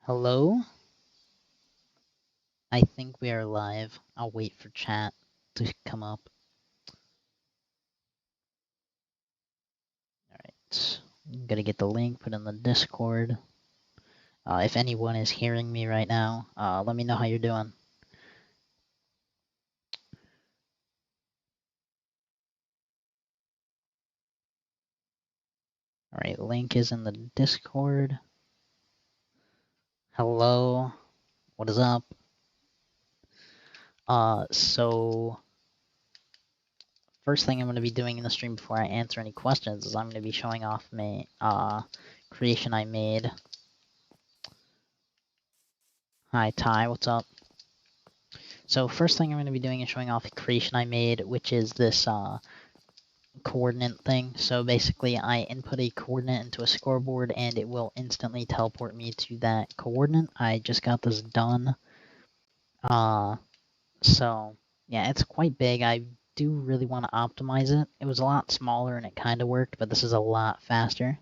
Hello? I think we are live. I'll wait for chat to come up. Alright. I'm gonna get the link, put in the Discord. If anyone is hearing me right now, let me know how you're doing. Alright, link is in the Discord. Hello. What is up? So first thing I'm gonna be doing in the stream before I answer any questions is I'm gonna be showing off my creation I made. Hi Ty, what's up? So first thing I'm going to be doing is showing off a creation I made, which is this coordinate thing. So basically I input a coordinate into a scoreboard and it will instantly teleport me to that coordinate. I just got this done. So yeah, it's quite big. I do really want to optimize it. It was a lot smaller and it kind of worked, but this is a lot faster.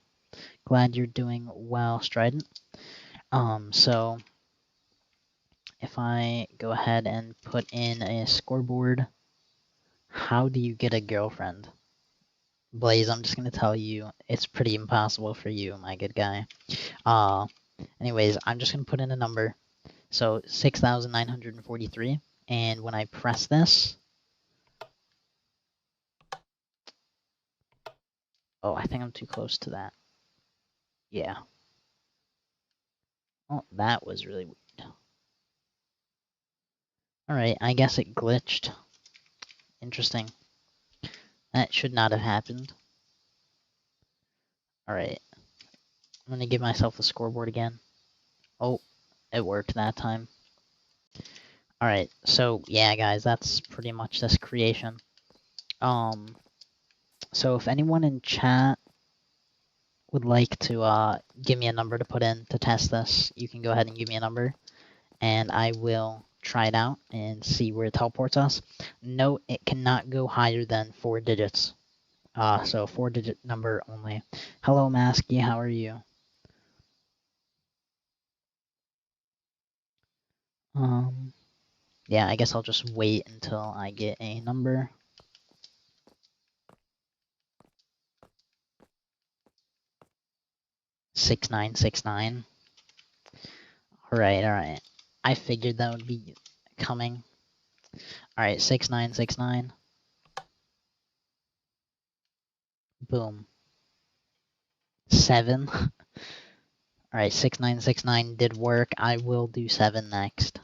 Glad you're doing well, Strident. So if I go ahead and put in a scoreboard, how do you get a girlfriend? Blaze, I'm just gonna tell you, it's pretty impossible for you, my good guy. Anyways, I'm just gonna put in a number. So 6,943, and when I press this, oh, I think I'm too close to that. Yeah. Oh, that was really weird. Alright, I guess it glitched. Interesting. That should not have happened. Alright. I'm gonna give myself the scoreboard again. Oh, it worked that time. Alright, so yeah, guys, that's pretty much this creation. So if anyone in chat would like to give me a number to put in to test this, you can go ahead and give me a number, and I will try it out and see where it teleports us. Note, it cannot go higher than 4 digits. So 4-digit number only. Hello, Masky, how are you? Yeah, I guess I'll just wait until I get a number. $6969. Alright. I figured that would be coming. Alright, 6969. Boom. 7. Alright, 6969 did work. I will do 7 next.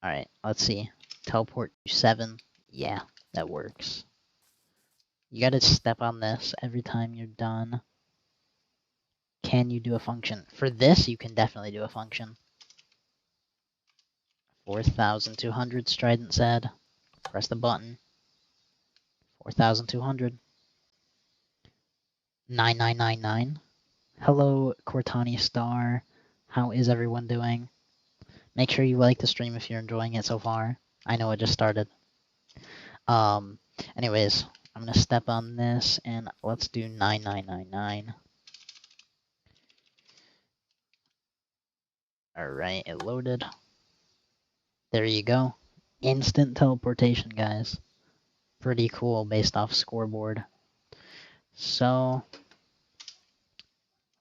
Alright, let's see. Teleport to 7. Yeah, that works. You gotta step on this every time you're done. Can you do a function? For this, you can definitely do a function. 4,200, Strident said. Press the button. 4,200. 9999. Hello, Cortani Star. How is everyone doing? Make sure you like the stream if you're enjoying it so far. I know it just started. Anyways, I'm gonna step on this and let's do 9999. Alright, it loaded. There you go. Instant teleportation, guys. Pretty cool based off scoreboard. So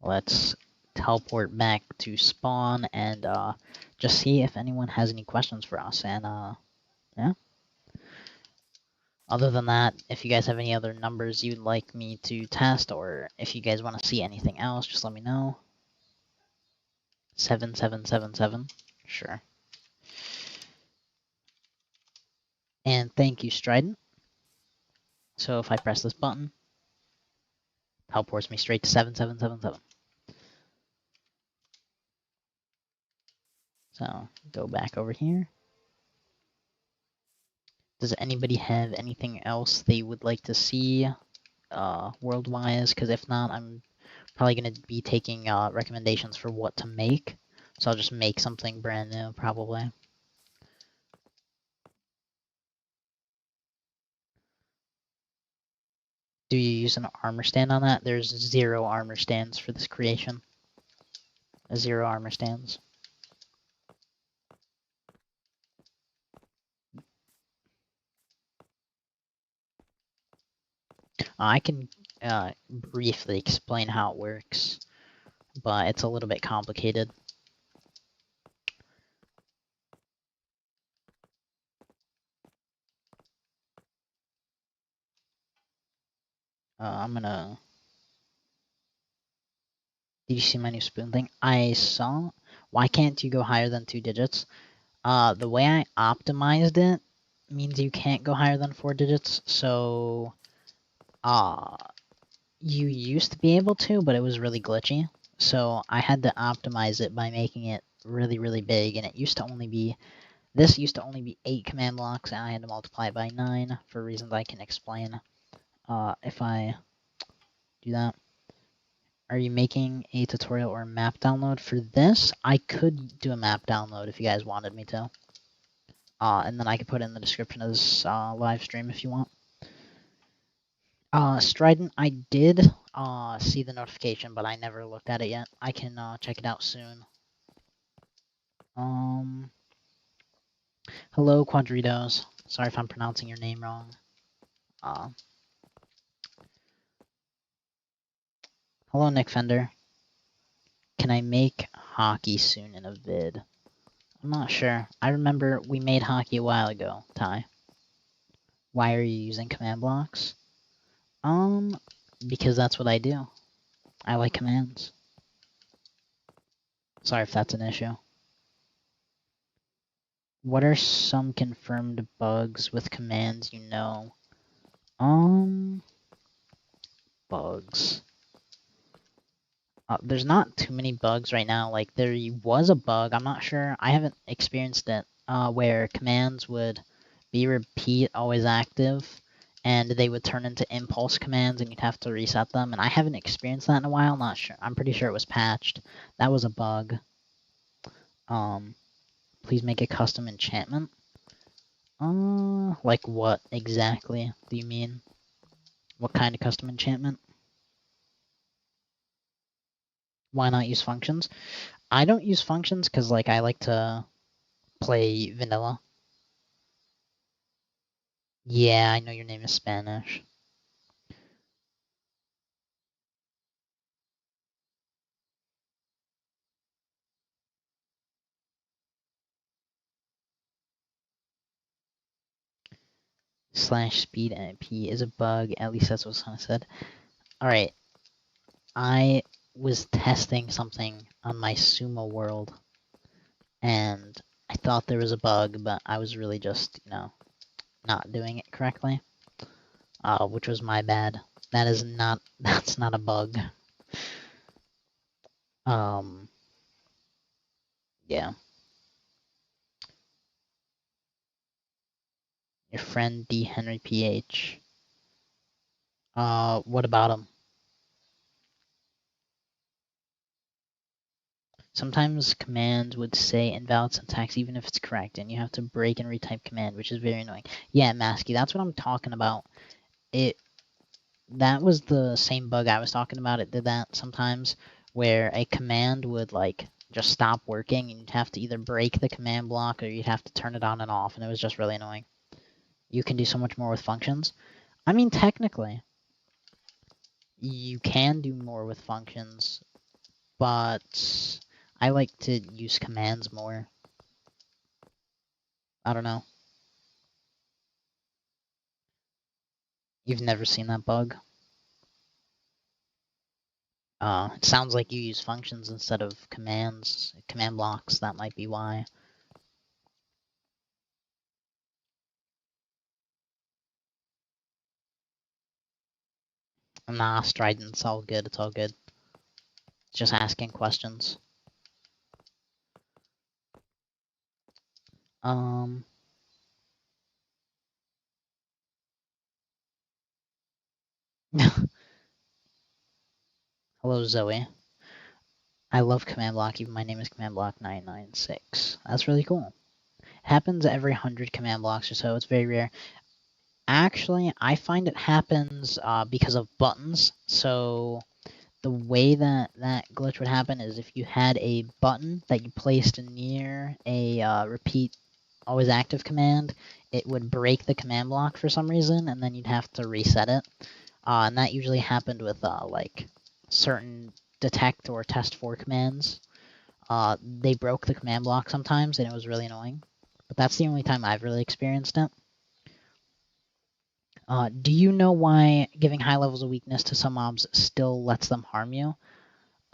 let's teleport back to spawn and just see if anyone has any questions for us. And yeah. Other than that, if you guys have any other numbers you'd like me to test, or if you guys want to see anything else, just let me know. 7777. Sure. And thank you, Strident. So if I press this button, teleports me straight to 7777. So go back over here. Does anybody have anything else they would like to see world-wise? Because if not, I'm probably going to be taking recommendations for what to make. So I'll just make something brand new, probably. Do you use an armor stand on that? There's 0 armor stands for this creation. 0 armor stands. I can briefly explain how it works, but it's a little bit complicated. I'm gonna... Did you see my new spoon thing? I saw... Why can't you go higher than 2 digits? The way I optimized it means you can't go higher than 4 digits, so... You used to be able to, but it was really glitchy. So I had to optimize it by making it really, really big, and it used to only be... This used to only be 8 command blocks, and I had to multiply it by 9 for reasons I can explain. If I do that. Are you making a tutorial or a map download for this? I could do a map download if you guys wanted me to. And then I could put it in the description of this live stream if you want. Strident, I did see the notification, but I never looked at it yet. I can check it out soon. Hello, Quadritos. Sorry if I'm pronouncing your name wrong. Hello, Nick Fender. Can I make hockey soon in a vid? I'm not sure. I remember we made hockey a while ago, Ty. Why are you using command blocks? Because that's what I do. I like commands. Sorry if that's an issue. What are some confirmed bugs with commands you know? Bugs. There's not too many bugs right now. Like, there was a bug, I'm not sure, I haven't experienced it, where commands would be repeat, always active, and they would turn into impulse commands and you'd have to reset them, and I haven't experienced that in a while, not sure. I'm pretty sure it was patched. That was a bug. Please make a custom enchantment. Like what exactly do you mean? What kind of custom enchantment? Why not use functions? I don't use functions because, like, I like to play vanilla. Yeah, I know your name is Spanish. Slash speed MP is a bug, at least that's what someone said. Alright. I was testing something on my sumo world, and I thought there was a bug, but I was really just, you know, not doing it correctly. Which was my bad. That's not a bug. Yeah. Your friend D. Henry PH. What about him? Sometimes commands would say invalid syntax even if it's correct, and you have to break and retype command, which is very annoying. Yeah, Masky, that's what I'm talking about. That was the same bug I was talking about. It did that sometimes, where a command would, like, just stop working, and you'd have to either break the command block or you'd have to turn it on and off, and it was just really annoying. You can do so much more with functions. I mean, technically, you can do more with functions, but I like to use commands more. I don't know. You've never seen that bug? It sounds like you use functions instead of commands, command blocks. That might be why. Nah, Strident, it's all good, it's all good. Just asking questions. Hello, Zoe. I love command block, even my name is command block 996. That's really cool. It happens every 100 command blocks or so, it's very rare. Actually, I find it happens because of buttons. So the way that glitch would happen is if you had a button that you placed near a repeat always active command, it would break the command block for some reason, and then you'd have to reset it. And that usually happened with like certain detect or test for commands. They broke the command block sometimes, and it was really annoying. But that's the only time I've really experienced it. Do you know why giving high levels of weakness to some mobs still lets them harm you?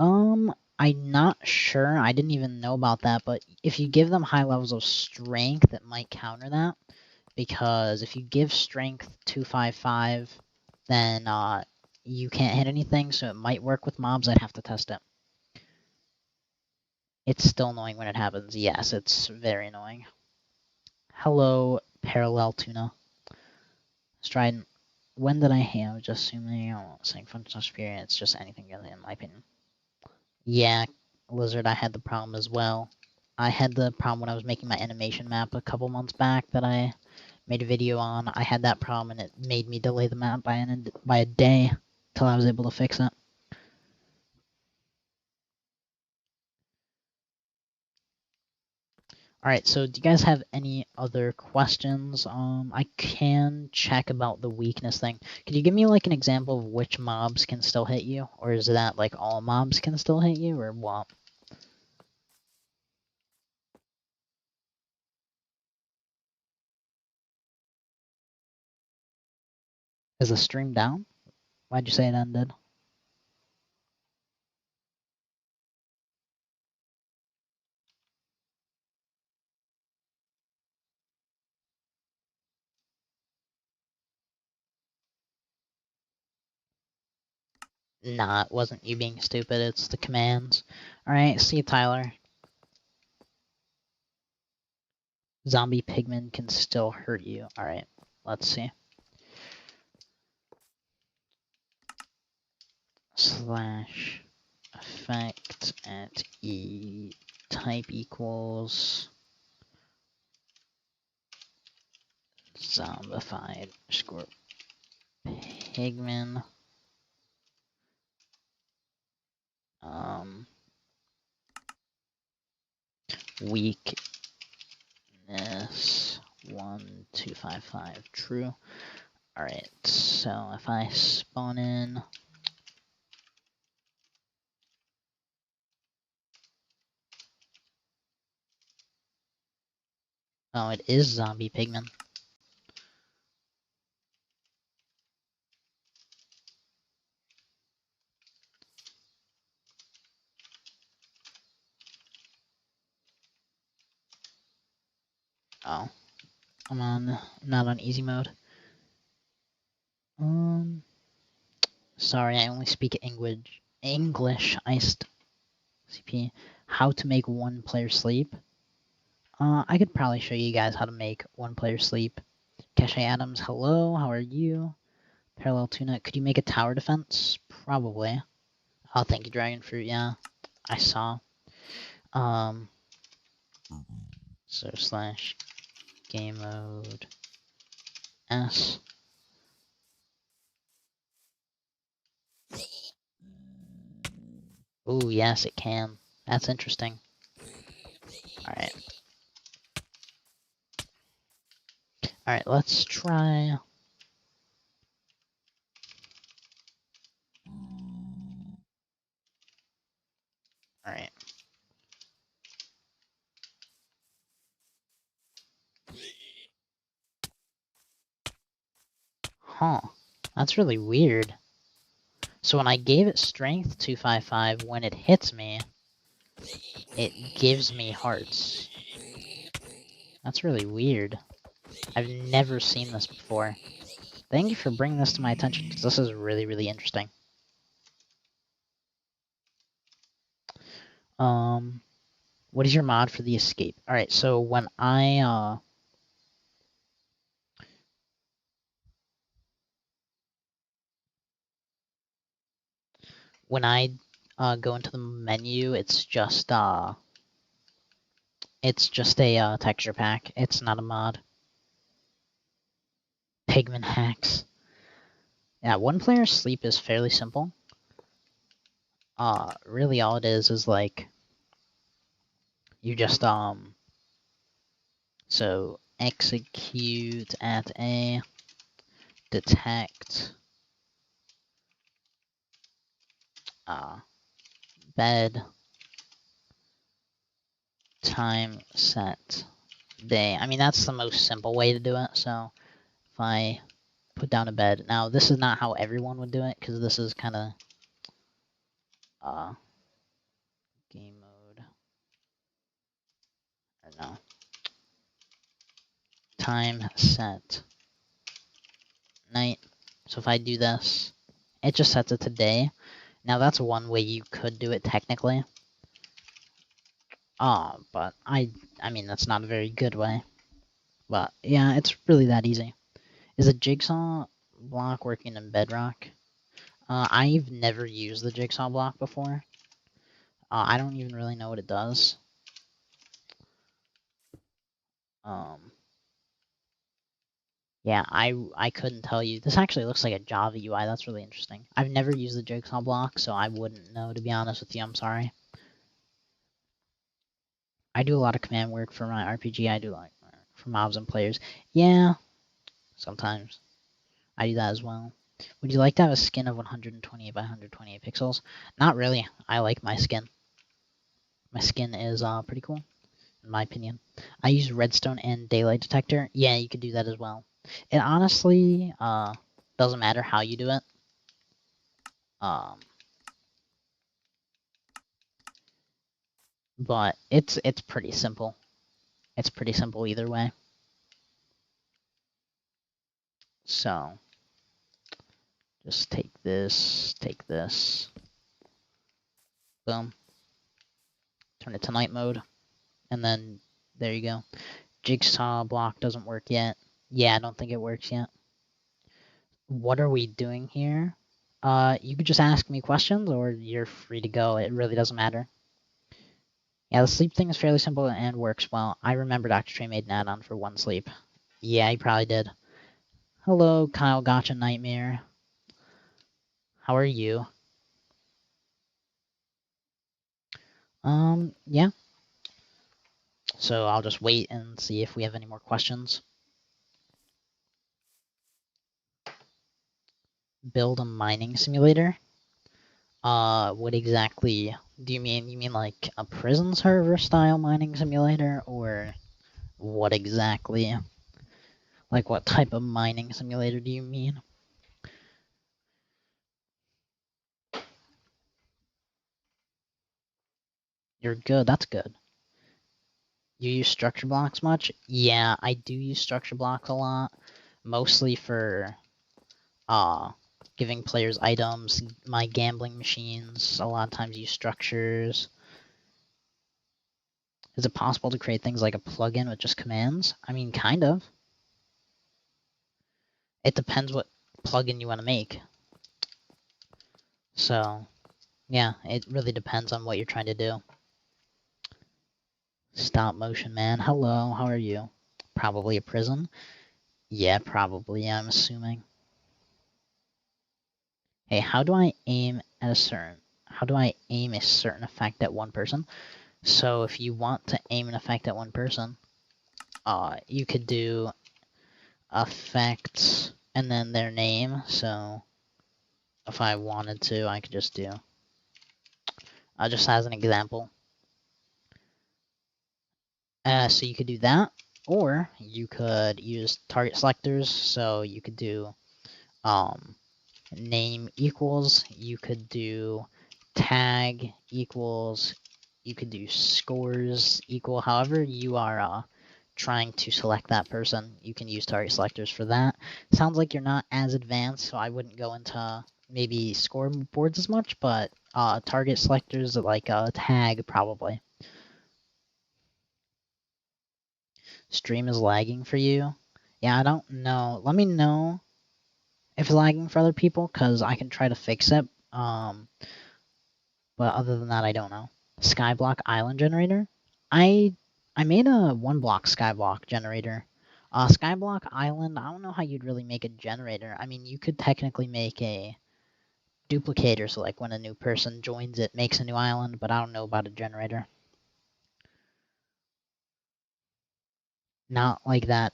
I'm not sure. I didn't even know about that, but if you give them high levels of strength, it might counter that. Because if you give strength 255, then you can't hit anything, so it might work with mobs. I'd have to test it. It's still annoying when it happens. Yes, it's very annoying. Hello, Parallel Tuna. Strident. When did I have just assuming I won't saying functional experience, just anything really in my opinion. Yeah, Lizard, I had the problem as well. I had the problem when I was making my animation map a couple months back that I made a video on. I had that problem and it made me delay the map by a day till I was able to fix it. Alright, so do you guys have any other questions? I can check about the weakness thing. Could you give me like an example of which mobs can still hit you? Or is that like all mobs can still hit you, or what? Is the stream down? Why'd you say it ended? Nah, it wasn't you being stupid, it's the commands. Alright, see you, Tyler. Zombie pigmen can still hurt you. Alright, let's see. Slash effect at E type equals zombified score pigmen. Weakness 1255 true. Alright, so if I spawn in oh, it is zombie pigmen. Oh, I'm not on easy mode. Sorry, I only speak English. Iced CP. How to make one player sleep? I could probably show you guys how to make one player sleep. Cache Adams, hello, how are you? Parallel Tuna, could you make a tower defense? Probably. Oh, thank you, Dragon Fruit, yeah. I saw. So slash game mode S. Ooh, yes, it can. That's interesting. Alright. Alright, let's try. Alright. Huh. That's really weird. So when I gave it strength 255, when it hits me, it gives me hearts. That's really weird. I've never seen this before. Thank you for bringing this to my attention, because this is really, really interesting. What is your mod for the escape? Alright, so when I go into the menu, it's just a texture pack. It's not a mod. Pigman hacks. Yeah, one player sleep is fairly simple. really all it is like you just so execute at a detect bed time set day. I mean, that's the most simple way to do it. So if I put down a bed, now this is not how everyone would do it because this is kind of game mode. Or no, time set night. So if I do this, it just sets it to day. Now that's one way you could do it technically. But I mean that's not a very good way. But yeah, it's really that easy. Is a jigsaw block working in Bedrock? I've never used the jigsaw block before. I don't even really know what it does. Yeah, I couldn't tell you. This actually looks like a Java UI. That's really interesting. I've never used the jigsaw block, so I wouldn't know, to be honest with you. I'm sorry. I do a lot of command work for my RPG. I do like for mobs and players. Yeah, sometimes I do that as well. Would you like to have a skin of 128 by 128 pixels? Not really. I like my skin. My skin is pretty cool, in my opinion. I use redstone and daylight detector. Yeah, you could do that as well. It honestly doesn't matter how you do it. But it's pretty simple. It's pretty simple either way. So just take this, boom, turn it to night mode, and then there you go. Jigsaw block doesn't work yet. Yeah, I don't think it works yet. What are we doing here? You could just ask me questions, or you're free to go. It really doesn't matter. Yeah, the sleep thing is fairly simple and works well. I remember Dr. Trey made an add-on for one sleep. Yeah, he probably did. Hello, Kyle Gotcha Nightmare. How are you? Yeah. So I'll just wait and see if we have any more questions. Build a mining simulator? What exactly do you mean? You mean like a prison server style mining simulator, or what exactly? Like what type of mining simulator do you mean? You're good, that's good. You use structure blocks much? Yeah, I do use structure blocks a lot. Mostly for giving players items, my gambling machines, a lot of times use structures. Is it possible to create things like a plugin with just commands? I mean, kind of. It depends what plugin you want to make. So, yeah, it really depends on what you're trying to do. Stop motion man. Hello, how are you? Probably a prison? Yeah, probably, I'm assuming. Hey, how do I aim a certain effect at one person? So if you want to aim an effect at one person, you could do effect and then their name. So if I wanted to, I could just do, just as an example. So you could do that, or you could use target selectors. So you could do name equals, you could do tag equals, you could do scores equal, however you are trying to select that person, you can use target selectors for that. Sounds like you're not as advanced, so I wouldn't go into maybe scoreboards as much, but target selectors like tag probably. Stream is lagging for you? Yeah, I don't know. Let me know if it's lagging for other people, because I can try to fix it. But other than that, I don't know. Skyblock Island generator? I made a one block skyblock generator. Skyblock Island, I don't know how you'd really make a generator. I mean, you could technically make a duplicator, so like when a new person joins, it makes a new island, but I don't know about a generator. Not like that,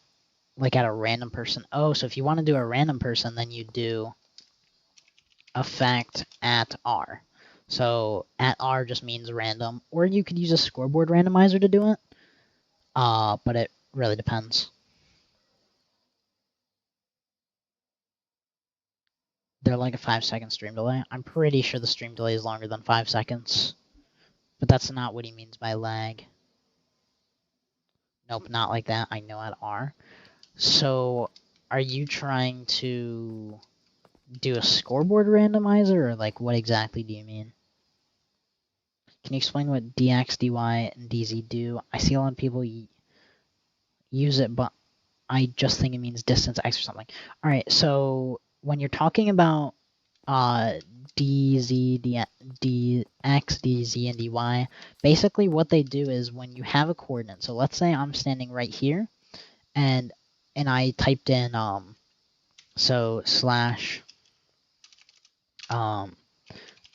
like at a random person. Oh, so if you want to do a random person, then you do effect at R. So at R just means random, or you could use a scoreboard randomizer to do it. But it really depends. They're like a 5-second stream delay. I'm pretty sure the stream delay is longer than 5 seconds, but that's not what he means by lag. Nope, not like that. I know at R. So are you trying to do a scoreboard randomizer, or like what exactly do you mean? Can you explain what dx, dy, and dz do? I see a lot of people use it, but I just think it means distance x or something. All right, so when you're talking about dz, dx, dz, and dy, basically what they do is when you have a coordinate. So let's say I'm standing right here, and I typed in so slash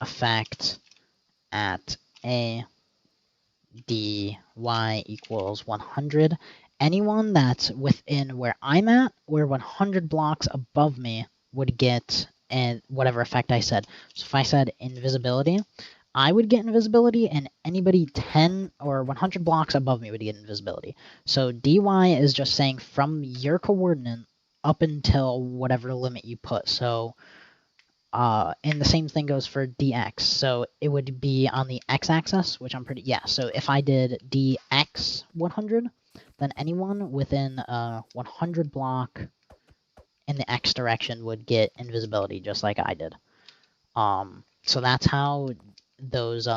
effect at a dy equals 100. Anyone that's within where I'm at, where 100 blocks above me would get and whatever effect I said. So if I said invisibility, I would get invisibility, and anybody 10 or 100 blocks above me would get invisibility. So dy is just saying from your coordinate up until whatever limit you put. So and the same thing goes for dx. So it would be on the x-axis, which I'm pretty, yeah. So if I did dx 100, then anyone within 100 block in the x direction would get invisibility, just like I did. So that's how those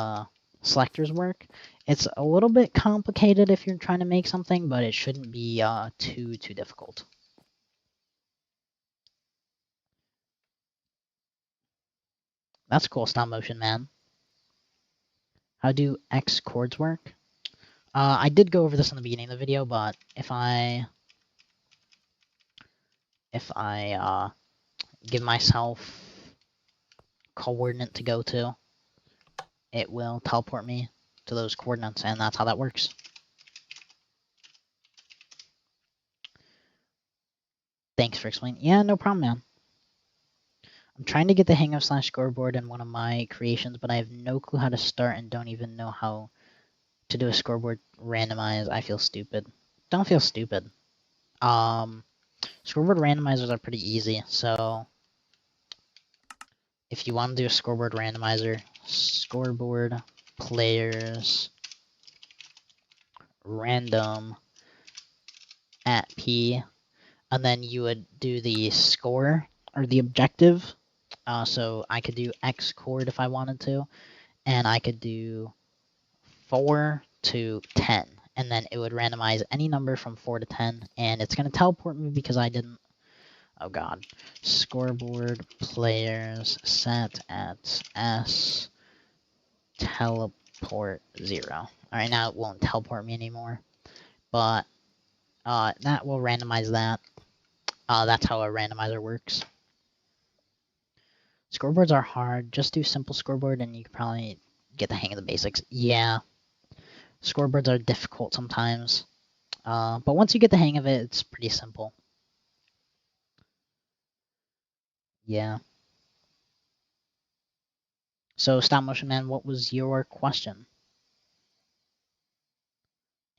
selectors work. It's a little bit complicated if you're trying to make something, but it shouldn't be too difficult. That's cool, stop motion, man. How do X chords work? I did go over this in the beginning of the video, but if I give myself coordinate to go to, it will teleport me to those coordinates, and that's how that works. Thanks for explaining. Yeah, no problem, man. I'm trying to get the hang of slash scoreboard in one of my creations, but I have no clue how to start and don't even know how to do a scoreboard randomize. I feel stupid. Don't feel stupid. Scoreboard randomizers are pretty easy, so if you want to do a scoreboard randomizer, scoreboard players random at P, and then you would do the score or the objective. So I could do X chord if I wanted to, and I could do 4 to 10, and then it would randomize any number from 4 to 10, and it's going to teleport me because I didn't. Oh god. Scoreboard players set at S teleport 0. Alright, now it won't teleport me anymore, but that will randomize that. That's how a randomizer works. Scoreboards are hard. Just do simple scoreboard and you can probably get the hang of the basics. Yeah. Scoreboards are difficult sometimes. But once you get the hang of it, it's pretty simple. Yeah. So, Stop Motion Man, what was your question?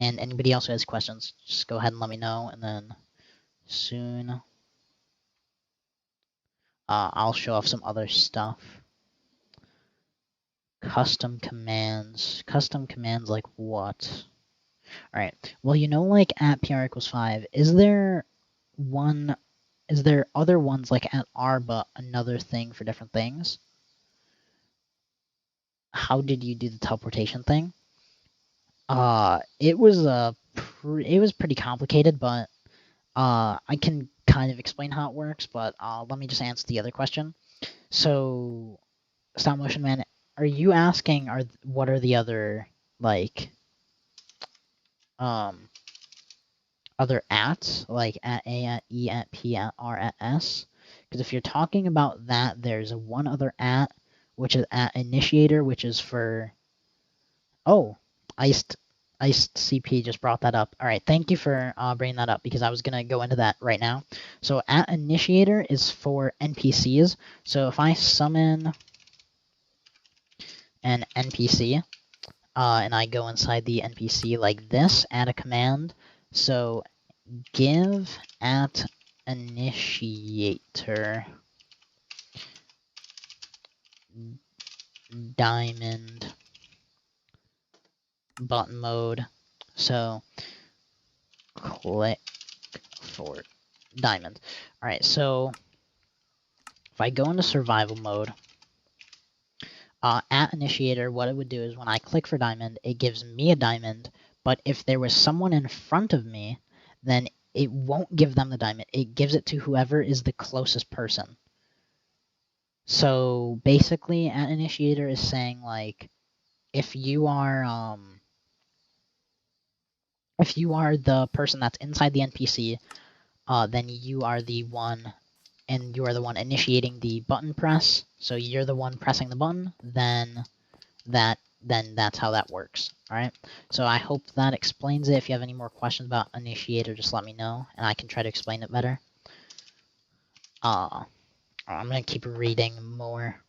And anybody else who has questions, just go ahead and let me know, and then soon I'll show off some other stuff. Custom commands. Custom commands like what? Alright. Well, you know, like at PR equals 5, is there other ones like at R but another thing for different things? How did you do the teleportation thing? It was pretty complicated, but I can kind of explain how it works, but let me just answer the other question. So, Stop Motion Man, are you asking what are the other like other ats, like at A, at E, at P, at R, at S? Because if you're talking about that, there's one other which is initiator, which is for... Oh, iced CP just brought that up. All right, thank you for bringing that up, because I was going to go into that right now. So initiator is for NPCs. So if I summon an NPC, and I go inside the NPC like this, add a command. So give @initiator diamond button mode. So click for diamond. All right, so if I go into survival mode, @initiator, what it would do is when I click for diamond, it gives me a diamond, but if there was someone in front of me, then it won't give them the diamond. It gives it to whoever is the closest person. So basically, @initiator is saying, like, if you are the person that's inside the NPC, then you are the one, and you are the one initiating the button press. So you're the one pressing the button, then that's how that works. All right. So I hope that explains it. If you have any more questions about initiator, just let me know, and I can try to explain it better. I'm gonna keep reading more.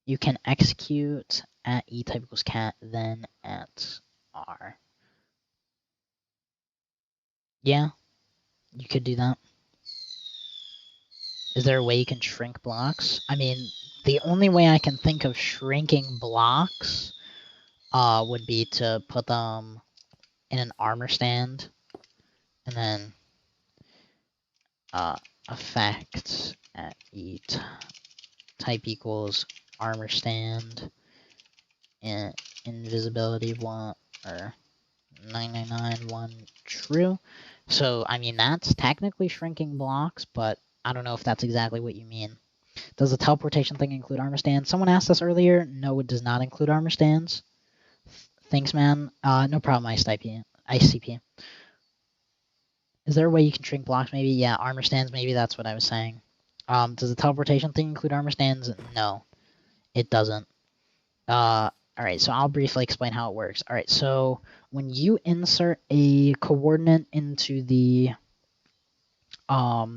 You can execute @e type equals cat, then @r. Yeah, you could do that. Is there a way you can shrink blocks? I mean, the only way I can think of shrinking blocks would be to put them in an armor stand, and then effect @e type equals armor stand, and invisibility 1 or 999 true. So I mean, that's technically shrinking blocks, but I don't know if that's exactly what you mean. Does the teleportation thing include armor stands? Someone asked us earlier. No, it does not include armor stands. Thanks, man. No problem, ICP. Is there a way you can shrink blocks? Maybe. Yeah, armor stands. Maybe that's what I was saying. Does the teleportation thing include armor stands? No, it doesn't. All right, so I'll briefly explain how it works. All right, so when you insert a coordinate into the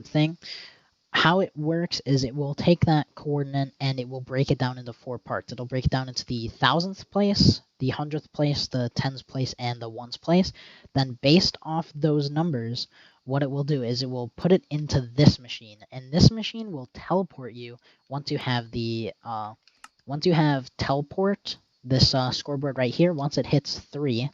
thing, how it works is it will take that coordinate and it will break it down into 4 parts. It'll break it down into the 1000th place, the 100th place, the 10th place, and the 1st place. Then based off those numbers, what it will do is it will put it into this machine, and this machine will teleport you once you have the teleport, this scoreboard right here, once it hits 3.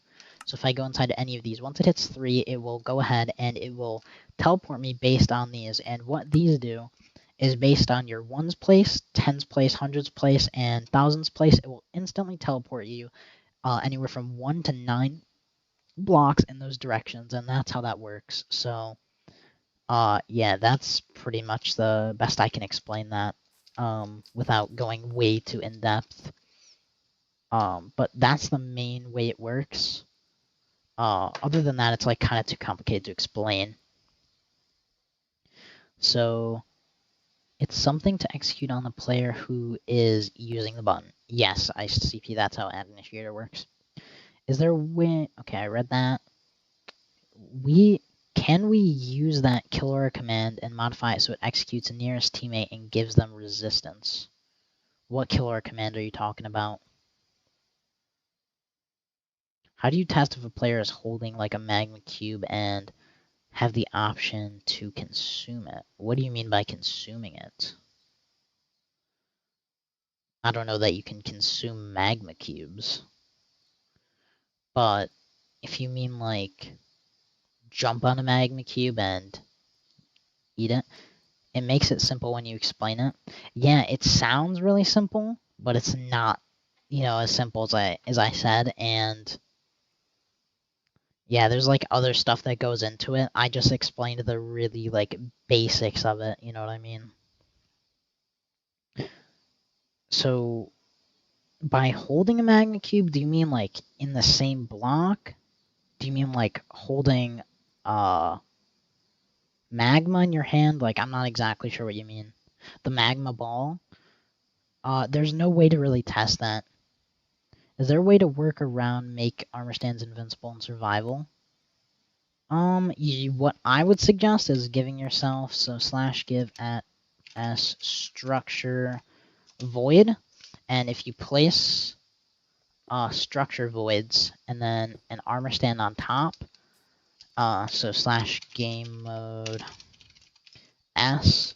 So if I go inside any of these, once it hits 3, it will go ahead and it will teleport me based on these. And what these do is based on your 1's place, 10's place, 100's place, and 1000's place, it will instantly teleport you anywhere from 1 to 9 blocks in those directions, and that's how that works. So yeah, that's pretty much the best I can explain that without going way too in-depth. But that's the main way it works. Other than that, it's like kind of too complicated to explain. So it's something to execute on the player who is using the button. Yes, ICP, that's how @initiator works. Is there a way... Okay, I read that. Can we use that killer command and modify it so it executes the nearest teammate and gives them resistance? What killer command are you talking about? How do you test if a player is holding like a magma cube and have the option to consume it? What do you mean by consuming it? I don't know that you can consume magma cubes. But if you mean like jump on a magma cube and eat it, it makes it simple when you explain it. Yeah, it sounds really simple, but it's not, as simple as I said, and yeah, there's like other stuff that goes into it. I just explained the really like basics of it, you know what I mean? So by holding a magma cube, do you mean like in the same block? Do you mean like holding Magma in your hand, like, I'm not exactly sure what you mean. The magma ball, there's no way to really test that. Is there a way to work around make armor stands invincible in survival? What I would suggest is giving yourself, so /give at s structure void, and if you place structure voids and then an armor stand on top, so /game mode s,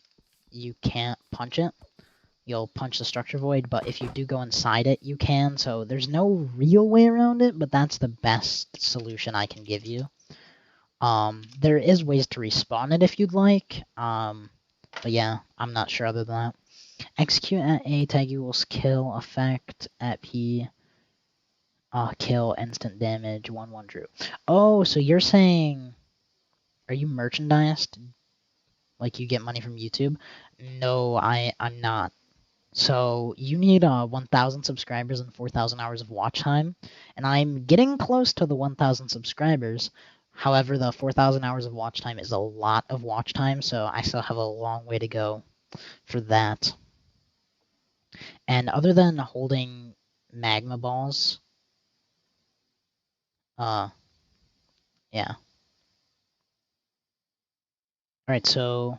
you can't punch it. You'll punch the structure void, but if you do go inside it, you can. So there's no real way around it, but that's the best solution I can give you. There is ways to respawn it if you'd like. But yeah, I'm not sure other than that. Execute at A, tag equals kill, effect at P, kill, instant damage, 1/1 true. Oh, so you're saying, are you merchandised? Like you get money from YouTube? No, I'm not. So you need 1,000 subscribers and 4,000 hours of watch time, and I'm getting close to the 1,000 subscribers. However, the 4,000 hours of watch time is a lot of watch time, so I still have a long way to go for that. And other than holding magma balls, yeah. All right, so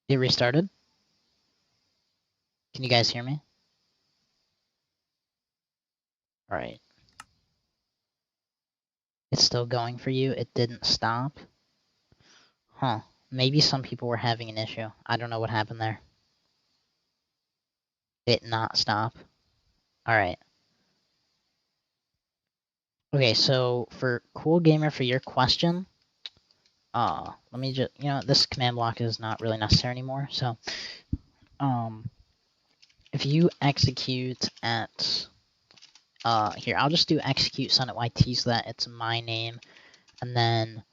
it restarted. Can you guys hear me? All right. It's still going for you. It didn't stop. Huh. Maybe some people were having an issue. I don't know what happened there. It not stop. All right. Okay, so for Cool Gamer, for your question, let me just, this command block is not really necessary anymore. So, if you execute at, here, I'll just do execute sun at YT so that it's my name, and then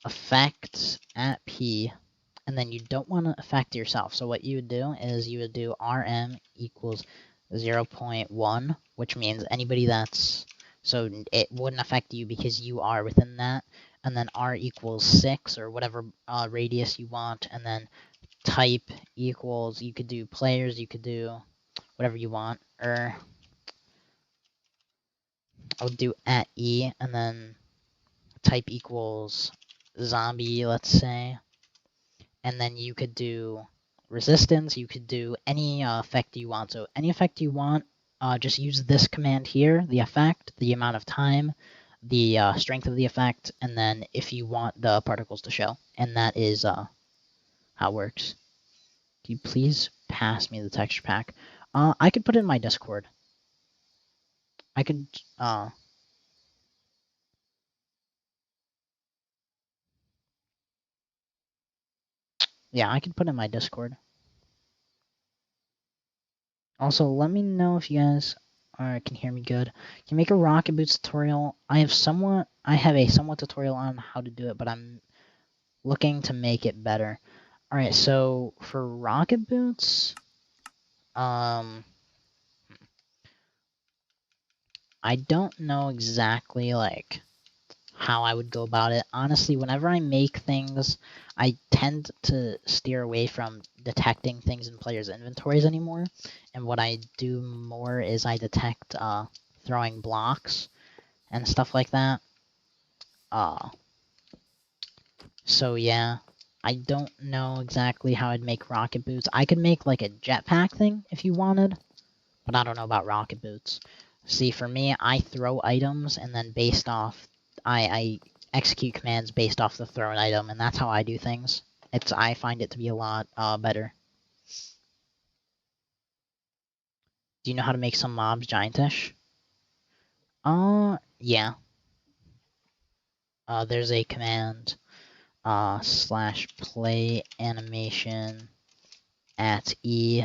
effect at P, and then you don't want to affect yourself. So what you would do is you would do rm equals 0.1, which means anybody that's, so it wouldn't affect you because you are within that, and then r equals 6 or whatever radius you want, and then type equals, you could do players, you could do whatever you want, or I'll do at E, and then type equals zombie, let's say, and then you could do resistance, you could do any effect you want. So any effect you want, just use this command here, the effect, the amount of time, the strength of the effect, and then if you want the particles to show. And that is how it works. Can you please pass me the texture pack? I could put it in my Discord. I could, yeah, I could put it in my Discord. Also, let me know if you guys can hear me good. Can you make a rocket boots tutorial? I have a somewhat tutorial on how to do it, but I'm looking to make it better. All right, so for rocket boots, I don't know exactly like how I would go about it. Honestly, whenever I make things, I tend to steer away from detecting things in players' inventories anymore. And what I do more is I detect throwing blocks and stuff like that. So yeah, I don't know exactly how I'd make rocket boots. I could make like a jetpack thing if you wanted, but I don't know about rocket boots. See, for me, I throw items and then based off, I execute commands based off the thrown item, and that's how I do things. I find it to be a lot better. Do you know how to make some mobs giantish? Yeah. there's a command slash play animation at E,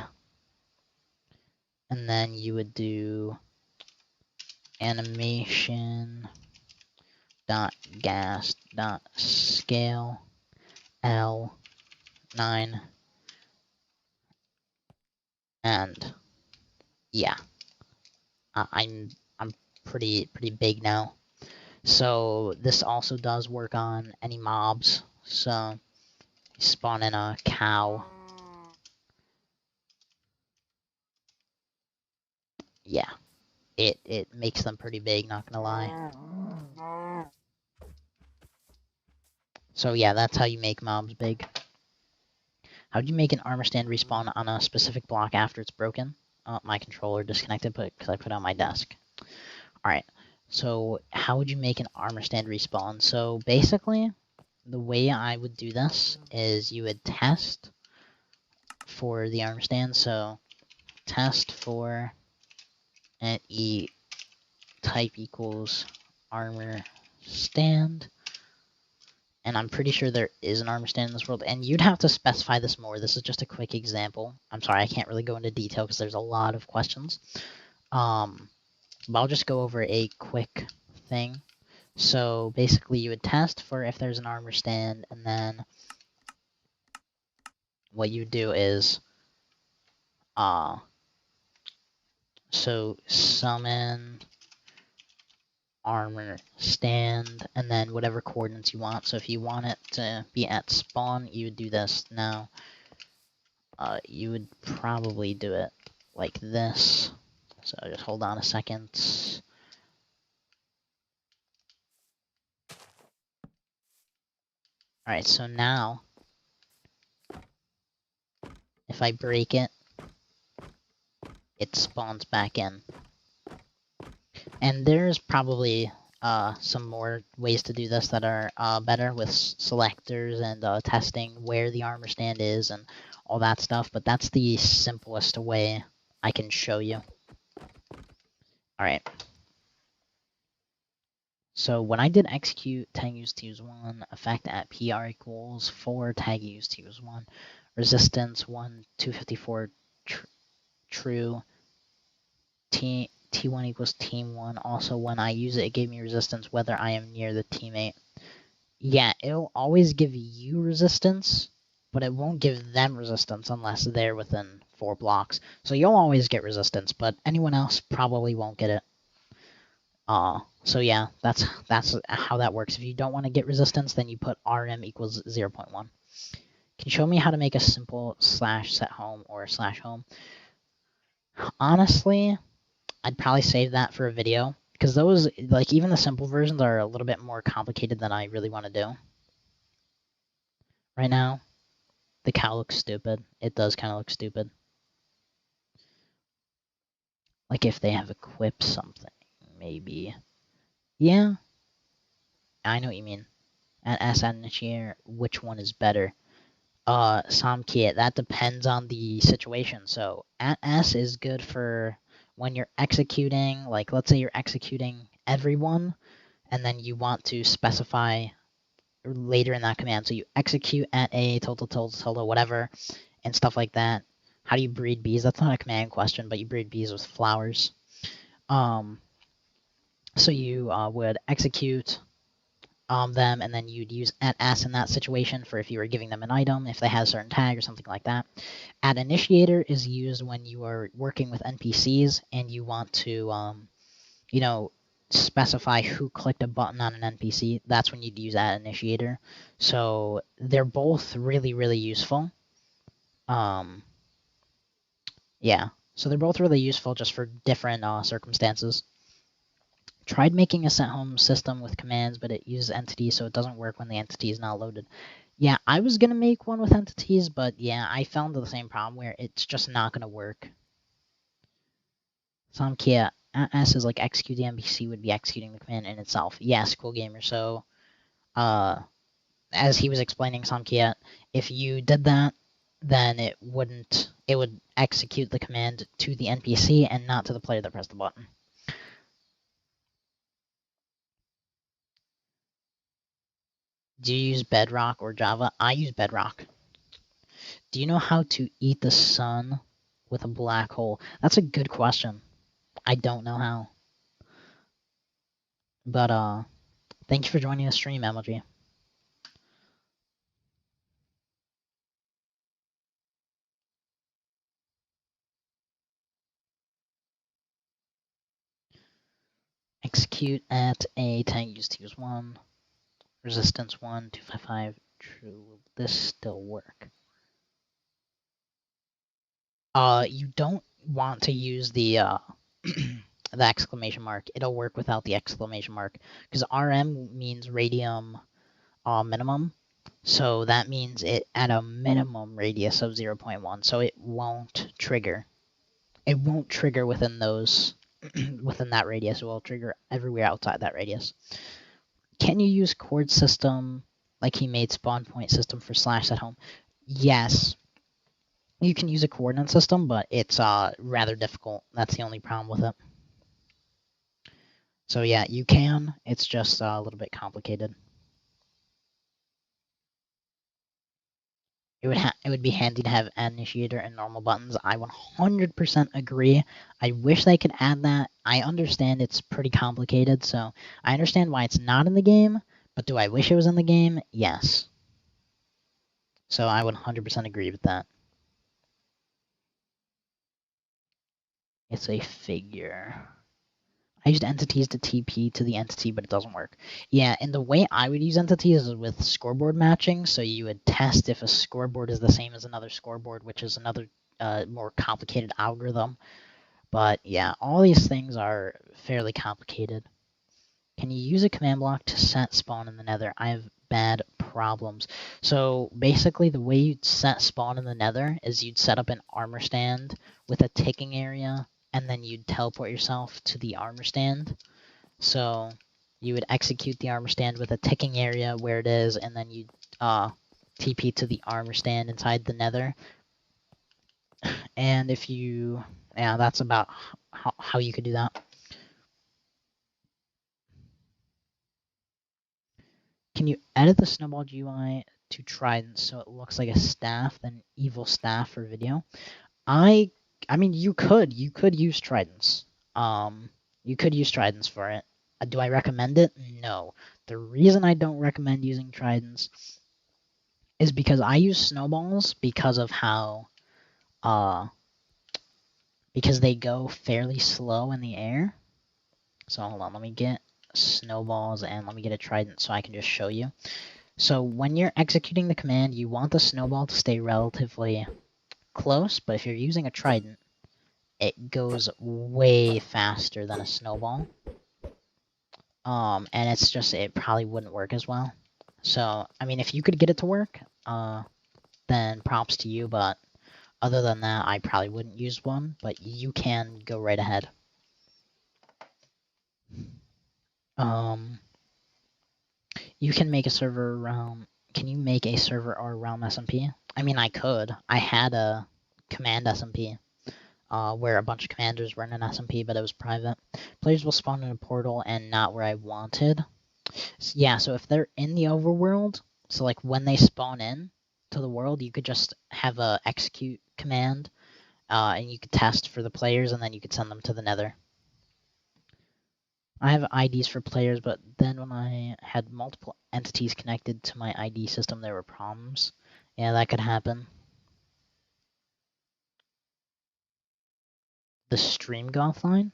and then you would do animation dot gas dot scale L9, and yeah, I'm pretty big now. So this also does work on any mobs. So spawn in a cow. Yeah, it makes them pretty big, not gonna lie. So yeah, that's how you make mobs big. How do you make an armor stand respawn on a specific block after it's broken? My controller disconnected because I put it on my desk. Alright, so how would you make an armor stand respawn? So basically, the way I would do this is you would test for the armor stand. So test for and E type equals armor stand. And I'm pretty sure there is an armor stand in this world, and you'd have to specify this more. This is just a quick example. I'm sorry, I can't really go into detail because there's a lot of questions. But I'll just go over a quick thing. So basically you would test for if there's an armor stand, and then what you do is so summon armor stand, and then whatever coordinates you want. So if you want it to be at spawn, you would do this. Now you would probably do it like this. So just hold on a second. Alright, so now if I break it, it spawns back in. And there's probably some more ways to do this that are better with selectors and testing where the armor stand is and all that stuff, but that's the simplest way I can show you. Alright. So when I did execute tag use to use 1, effect at PR equals 4, tag use to use 1, resistance 1, 254 true, T1 equals team 1. Also, when I use it, it gave me resistance whether I am near the teammate. Yeah, it'll always give you resistance, but it won't give them resistance unless they're within 4 blocks. So you'll always get resistance, but anyone else probably won't get it. So yeah, that's how that works. If you don't want to get resistance, then you put RM equals 0.1. Can you show me how to make a simple slash set home or slash home? Honestly, I'd probably save that for a video, because those, like, even the simple versions are a little bit more complicated than I really want to do. Right now, the cow looks stupid. It does kind of look stupid. Like if they have equipped something, maybe. Yeah, I know what you mean. At S initiator, which one is better? Samkit, that depends on the situation. So at S is good for when you're executing, like let's say you're executing everyone, and then you want to specify later in that command. So you execute at A, tilde, whatever, and stuff like that. How do you breed bees? That's not a command question, but you breed bees with flowers. So you would execute them, and then you'd use at S in that situation for if you were giving them an item, if they had a certain tag or something like that. At initiator is used when you are working with NPCs and you want to, you know, specify who clicked a button on an NPC. That's when you'd use at initiator. So they're both really useful. Yeah, so they're both really useful just for different circumstances. Tried making a set home system with commands, but it uses entities, so it doesn't work when the entity is not loaded. Yeah, I was going to make one with entities, but yeah, I found the same problem where it's just not going to work. Samkia, S is like execute the NPC would be executing the command in itself. Yes, cool gamer. So, as he was explaining, Samkia, if you did that, then it would execute the command to the NPC and not to the player that pressed the button. Do you use Bedrock or Java? I use Bedrock. Do you know how to eat the sun with a black hole? That's a good question. I don't know how. But thank you for joining the stream, MLG. Execute at a tag used to use 1. Resistance 1, 255. True. Will this still work? You don't want to use the the exclamation mark. It'll work without the exclamation mark because RM means radium minimum. So that means it at a minimum radius of 0.1. So it won't trigger. It won't trigger within those within that radius. It will trigger everywhere outside that radius. Can you use chord system like he made spawn point system for slash at home? Yes. You can use a coordinate system, but it's rather difficult. That's the only problem with it. So yeah, you can. It's just a little bit complicated. It would be handy to have add initiator and normal buttons. I 100% agree. I wish they could add that. I understand it's pretty complicated, so I understand why it's not in the game, but do I wish it was in the game? Yes. So I 100% agree with that. It's a figure. I used entities to TP to the entity, but it doesn't work. Yeah, and the way I would use entities is with scoreboard matching. So you would test if a scoreboard is the same as another scoreboard, which is another more complicated algorithm. But yeah, all these things are fairly complicated. Can you use a command block to set spawn in the nether? I have bad problems. So basically the way you'd set spawn in the nether is you'd set up an armor stand with a ticking area, and then you'd teleport yourself to the armor stand. So you would execute the armor stand with a ticking area where it is, and then you'd TP to the armor stand inside the nether. And if you, yeah, that's about how you could do that. Can you edit the Snowball GUI to Trident so it looks like a staff, then evil staff for video? I mean, you could use Tridents. You could use Tridents for it. Do I recommend it? No. The reason I don't recommend using Tridents is because I use snowballs because of how because they go fairly slow in the air. So hold on, let me get snowballs and let me get a trident so I can just show you. So when you're executing the command, you want the snowball to stay relatively close, but if you're using a trident, it goes way faster than a snowball. And it's just, it probably wouldn't work as well. So, I mean, if you could get it to work, then props to you, but other than that, I probably wouldn't use one, but you can go right ahead. You can make a server realm. Can you make a server or realm SMP? I mean, I could. I had a command SMP where a bunch of commanders were in an SMP, but it was private. Players will spawn in a portal and not where I wanted. Yeah, so if they're in the overworld, so like when they spawn in to the world, you could just have a execute command, and you could test for the players, and then you could send them to the nether. I have IDs for players, but then when I had multiple entities connected to my ID system, there were problems. Yeah, that could happen. The stream go offline?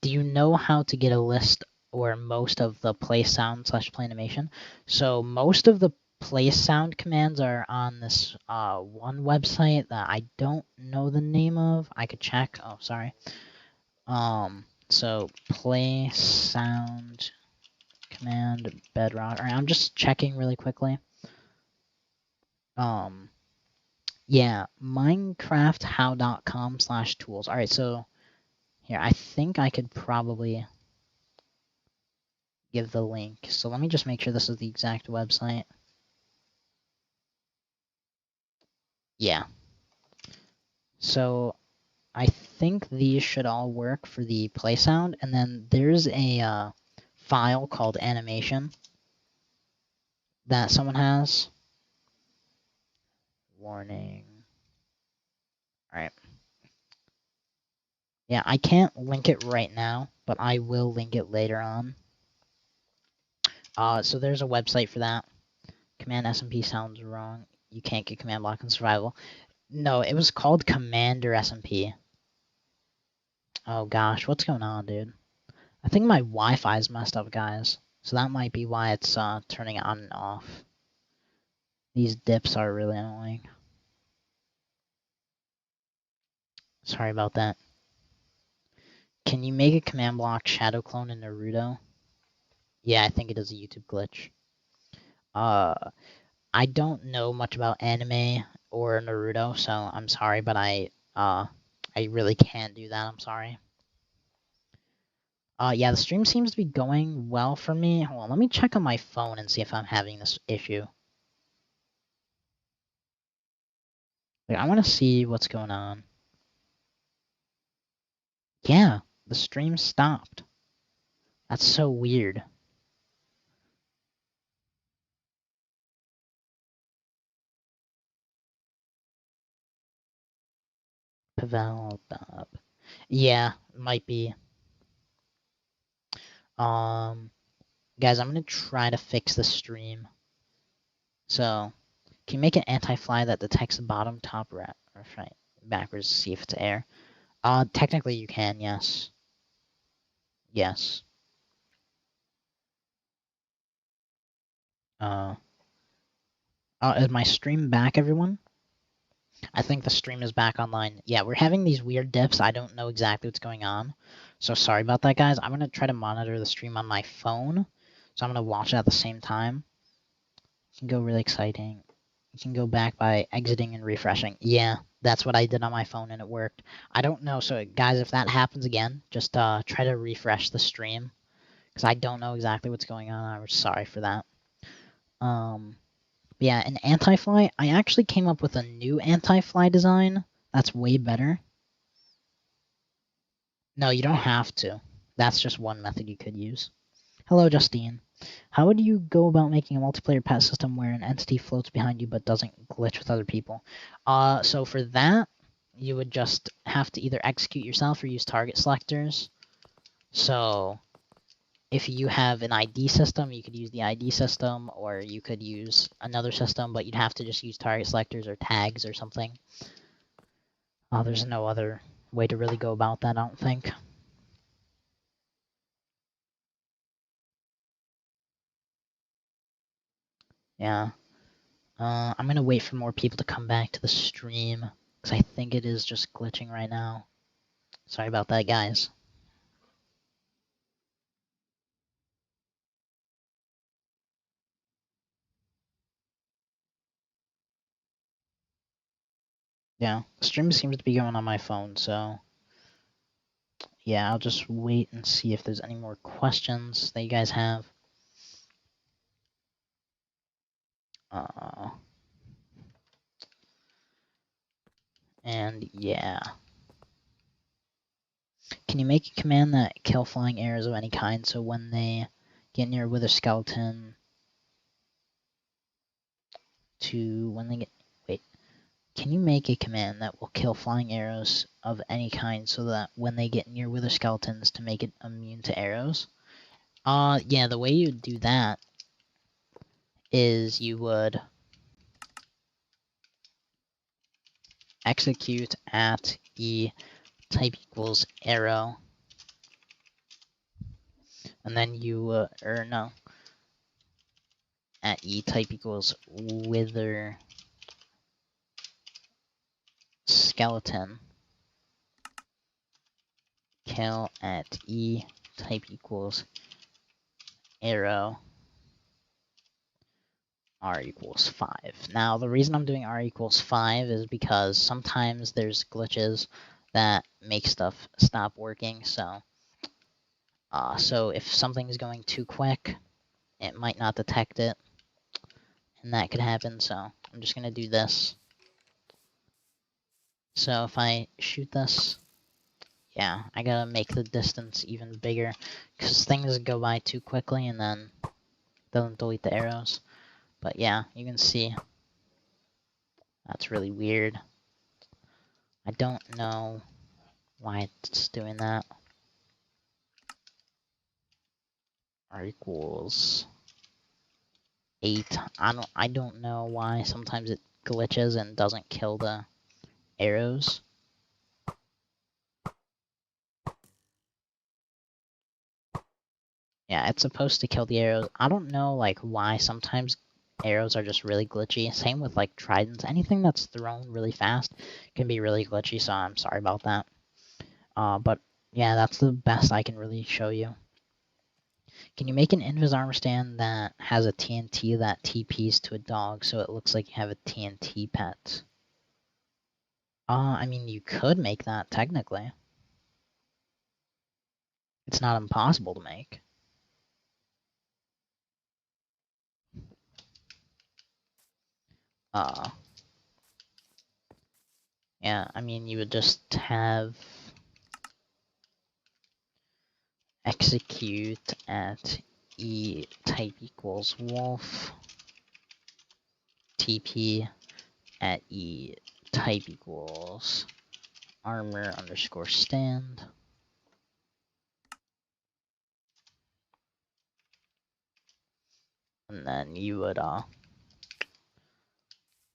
Do you know how to get a list or most of the play sound / play animation? So most of the play sound commands are on this one website that I don't know the name of. I could check. Oh, sorry. So play sound command bedrock. All right, I'm just checking really quickly. Yeah, minecrafthow.com/tools. All right, so here, I think I could probably give the link. So let me just make sure this is the exact website. Yeah. So I think these should all work for the play sound, and then there's a file called animation that someone has. Warning. Alright. Yeah, I can't link it right now, but I will link it later on. So there's a website for that. Command SMP sounds wrong. You can't get command block in survival. No, it was called Commander SMP. Oh gosh, what's going on, dude? I think my Wi-Fi is messed up, guys. So that might be why it's turning on and off. These dips are really annoying. Sorry about that. Can you make a command block shadow clone in Naruto? Yeah, I think it is a YouTube glitch. I don't know much about anime or Naruto, so I'm sorry, but I really can't do that. I'm sorry. Yeah, the stream seems to be going well for me. Hold on, let me check on my phone and see if I'm having this issue. Like, I want to see what's going on. Yeah, the stream stopped. That's so weird. Pavel, yeah, might be. Guys, I'm gonna try to fix the stream. So, can you make an anti-fly that detects the bottom, top, right, backwards to see if it's air? Technically you can, yes. Yes. Is my stream back, everyone? I think the stream is back online. Yeah, we're having these weird dips. I don't know exactly what's going on. So sorry about that, guys. I'm going to try to monitor the stream on my phone. So I'm going to watch it at the same time. It can go really exciting. You can go back by exiting and refreshing. Yeah, that's what I did on my phone and it worked. I don't know. So guys, if that happens again, just try to refresh the stream. Because I don't know exactly what's going on. I'm sorry for that. Yeah, an anti-fly. I actually came up with a new anti-fly design that's way better. No, you don't have to. That's just one method you could use. Hello, Justine. How would you go about making a multiplayer pet system where an entity floats behind you but doesn't glitch with other people? So for that, you would just have to either execute yourself or use target selectors. So if you have an ID system, you could use the ID system, or you could use another system, but you'd have to just use target selectors or tags or something. There's no other way to really go about that, I don't think. Yeah. I'm gonna wait for more people to come back to the stream, because I think it is just glitching right now. Sorry about that, guys. Yeah, the stream seems to be going on my phone, so yeah, I'll just wait and see if there's any more questions that you guys have. And yeah. Can you make a command that kill flying arrows of any kind so when they get near a wither skeleton can you make a command that will kill flying arrows of any kind so that when they get near wither skeletons to make it immune to arrows? Yeah, the way you would do that is you would execute at e type equals arrow, and then you at e type equals wither skeleton, kill at e type equals arrow r equals 5. Now, the reason I'm doing r equals 5 is because sometimes there's glitches that make stuff stop working, so if something's going too quick, it might not detect it, and that could happen, so I'm just going to do this. So if I shoot this, Yeah, I gotta make the distance even bigger, because things go by too quickly and then doesn't delete the arrows. But yeah, you can see that's really weird. I don't know why it's doing that. R equals 8. I don't know why sometimes it glitches and doesn't kill the arrows. Yeah, it's supposed to kill the arrows. I don't know like why sometimes arrows are just really glitchy. Same with like tridents. Anything that's thrown really fast can be really glitchy, so I'm sorry about that. But yeah, that's the best I can really show you. Can you make an invis armor stand that has a TNT that TPs to a dog so it looks like you have a TNT pet? I mean, you could make that technically. It's not impossible to make. Yeah, I mean, you would just have execute at e type equals wolf TP at e type equals armor underscore stand. And then you would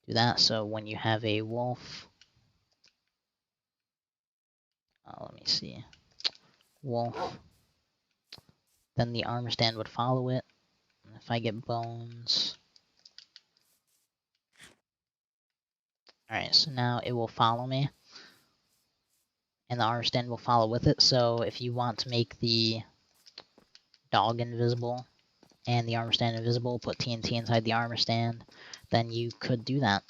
do that. So when you have a wolf, let me see, wolf, then the armor stand would follow it. And if I get bones, alright, so now it will follow me, and the armor stand will follow with it. So if you want to make the dog invisible and the armor stand invisible, put TNT inside the armor stand, then you could do that.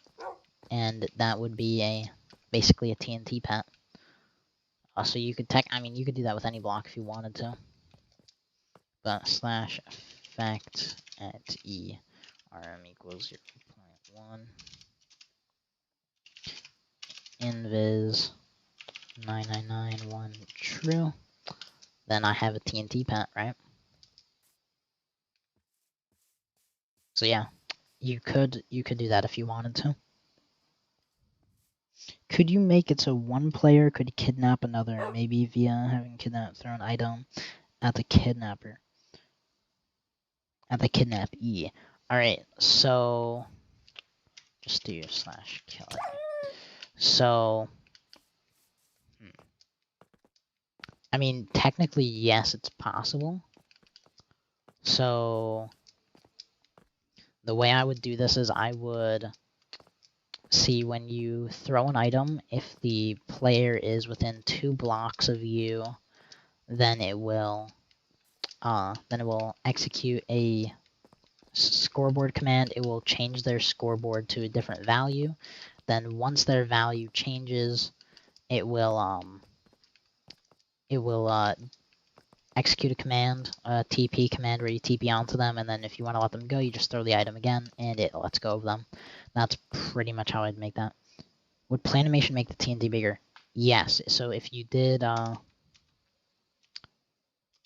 And that would be basically a TNT pet. So you could I mean, you could do that with any block if you wanted to. But slash effect at e rm equals 0.1 invis 9991 true. Then I have a TNT pet, right? So yeah, you could do that if you wanted to. Could you make it so one player could kidnap another, maybe via having throw an item at the kidnapper? At the kidnappee. Alright, so just do slash kill. So I mean, technically, yes, it's possible. So the way I would do this is I would see when you throw an item, if the player is within 2 blocks of you, then it will execute a scoreboard command. It will change their scoreboard to a different value. Then once their value changes, it will execute a command, a TP command where you TP onto them, and then if you want to let them go, you just throw the item again, and it lets go of them. That's pretty much how I'd make that. Would play animation make the TNT bigger? Yes. So if you did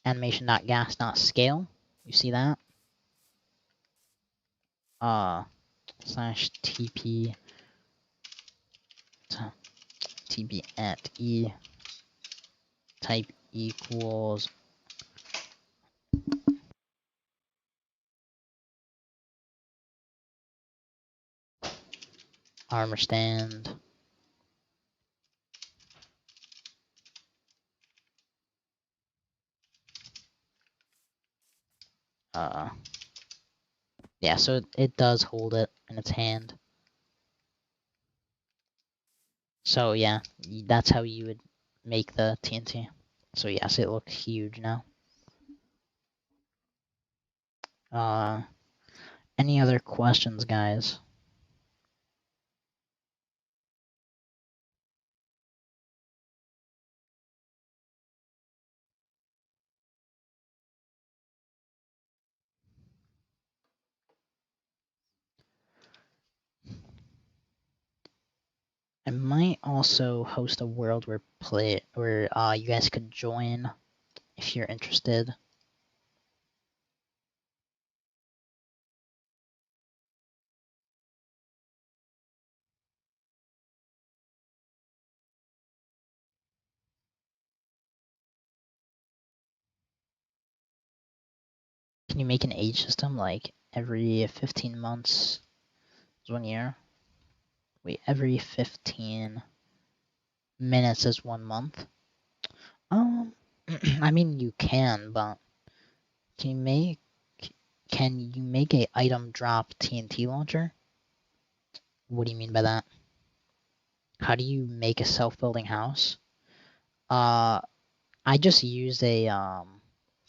animation.gas.scale, you see that? Slash TP TP at E type equals armor stand yeah, so it does hold it in its hand. So yeah, that's how you would make the TNT. So yes, it looks huge now. Any other questions, guys? I might also host a world where you guys could join if you're interested. Can you make an age system like every 15 months is 1 year? Wait, every 15 minutes is 1 month? I mean you can, but can you make a item drop TNT launcher? What do you mean by that? How do you make a self-building house? I just used a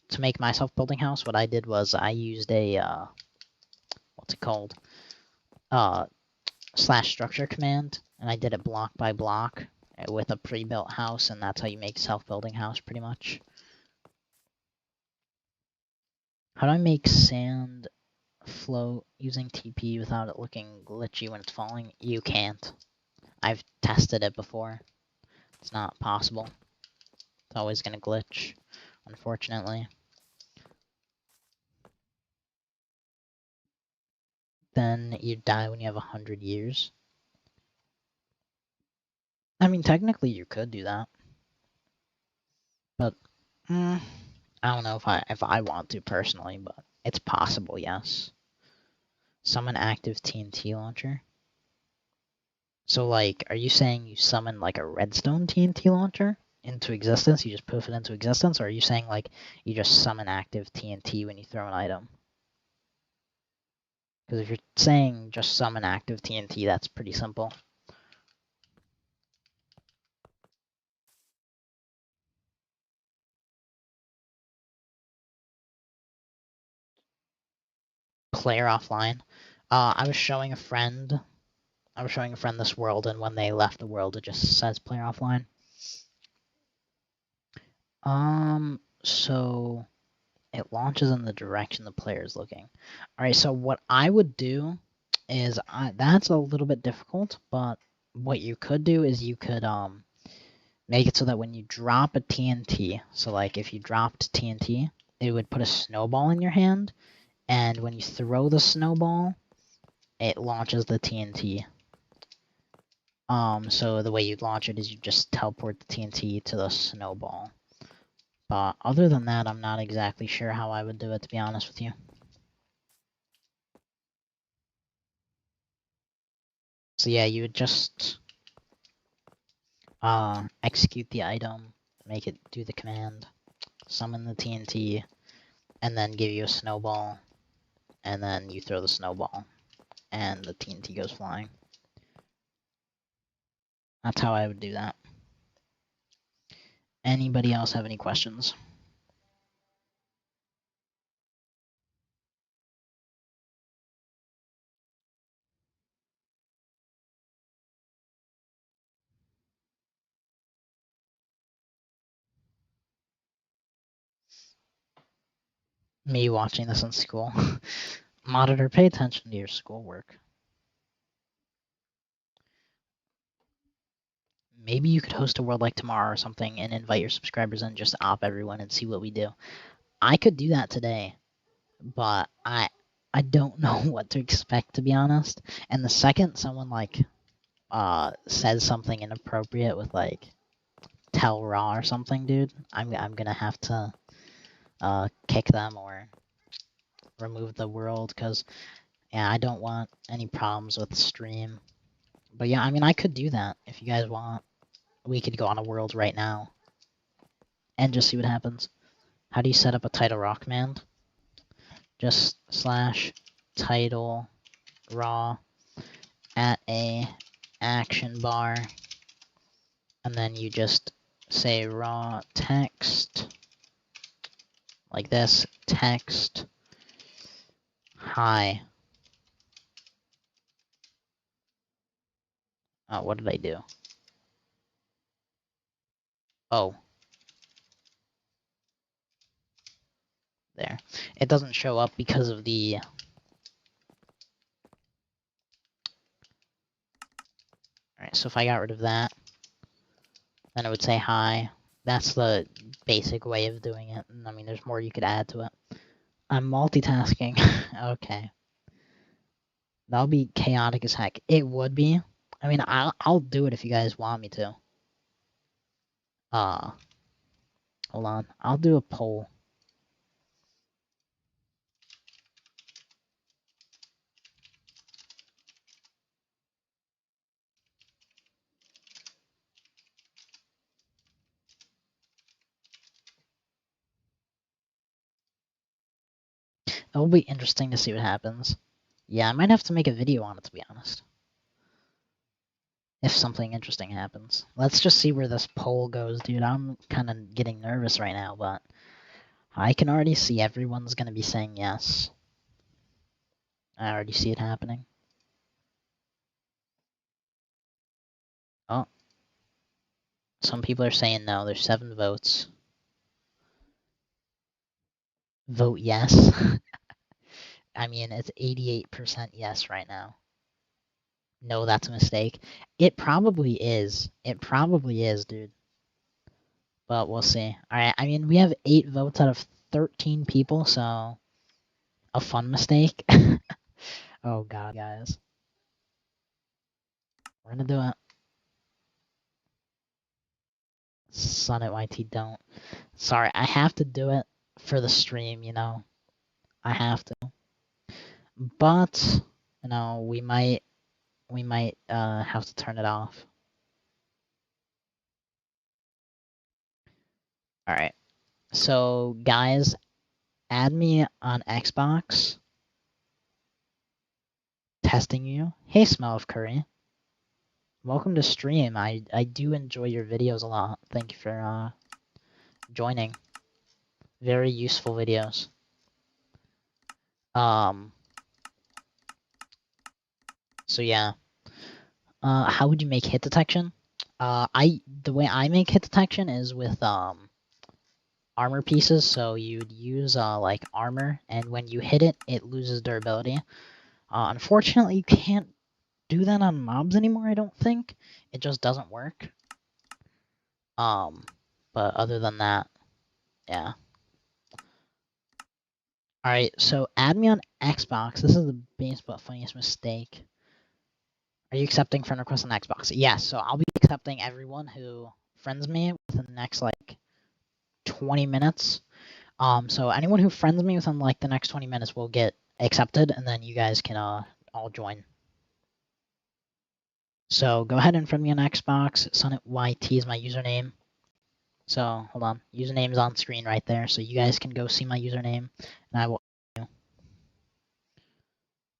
to make my self-building house. What I did was I used a what's it called? Slash structure command, and I did it block by block with a pre-built house, and that's how you make self-building house pretty much. How do I make sand float using TP without it looking glitchy when it's falling? You can't. I've tested it before. It's not possible. It's always gonna glitch, unfortunately. Then you die when you have 100 years. I mean, technically you could do that, but I don't know if I want to personally, but it's possible, yes. Summon active TNT launcher. So, like, are you saying you summon, like, a redstone TNT launcher into existence? You just poof it into existence? Or are you saying, like, you just summon active TNT when you throw an item? Because if you're saying just summon active TNT, that's pretty simple. Player offline. I was showing a friend this world, and when they left the world, it just says player offline. So it launches in the direction the player is looking. All right, so what I would do is that's a little bit difficult, but what you could do is you could make it so that when you drop a TNT, so like if you dropped TNT, it would put a snowball in your hand, and when you throw the snowball, it launches the TNT. So the way you'd launch it is you just teleport the TNT to the snowball. But other than that, I'm not exactly sure how I would do it, to be honest with you. So yeah, you would just execute the item, make it do the command, summon the TNT, and then give you a snowball, and then you throw the snowball, and the TNT goes flying. That's how I would do that. Anybody else have any questions? Me watching this in school. Monitor, pay attention to your schoolwork. Maybe you could host a world like tomorrow or something and invite your subscribers and just op everyone and see what we do. I could do that today, but I don't know what to expect, to be honest. And the second someone like says something inappropriate with like tell raw or something, dude, I'm gonna have to kick them or remove the world, because yeah, I don't want any problems with the stream. But yeah, I mean, I could do that if you guys want. We could go on a world right now and just see what happens. How do you set up a title raw command? Just slash title raw at a action bar, and then you just say raw text like this, text hi. Oh, what did I do? Oh, there. It doesn't show up because of the Alright, Alright, so if I got rid of that, then it would say hi. That's the basic way of doing it. I mean, there's more you could add to it. I'm multitasking. Okay. That'll be chaotic as heck. It would be. I mean, I'll do it if you guys want me to. Hold on. I'll do a poll. It'll be interesting to see what happens. Yeah, I might have to make a video on it, to be honest. If something interesting happens. Let's just see where this poll goes, dude. I'm kind of getting nervous right now, but I can already see everyone's going to be saying yes. I already see it happening. Oh. Some people are saying no. There's 7 votes. Vote yes. I mean, it's 88% yes right now. No, that's a mistake. It probably is. It probably is, dude. But we'll see. Alright, I mean, we have 8 votes out of 13 people, so a fun mistake. Oh god, guys. We're gonna do it. Son at YT, don't. Sorry, I have to do it for the stream, you know. I have to. But, you know, we might have to turn it off. Alright. So, guys, add me on Xbox. Testing you. Hey, Smell of Curry. Welcome to stream. I do enjoy your videos a lot. Thank you for joining. Very useful videos. So yeah. How would you make hit detection? The way I make hit detection is with armor pieces. So you'd use like armor, and when you hit it, it loses durability. Unfortunately, you can't do that on mobs anymore. I don't think it just doesn't work. But other than that, yeah. Alright, so add me on Xbox. This is the biggest but funniest mistake. Are you accepting friend requests on Xbox? Yes, so I'll be accepting everyone who friends me within the next, like, 20 minutes. So anyone who friends me within, like, the next 20 minutes will get accepted, and then you guys can, all join. So go ahead and friend me on Xbox. SonetYT is my username. So, hold on. Username's on screen right there, so you guys can go see my username, and I will.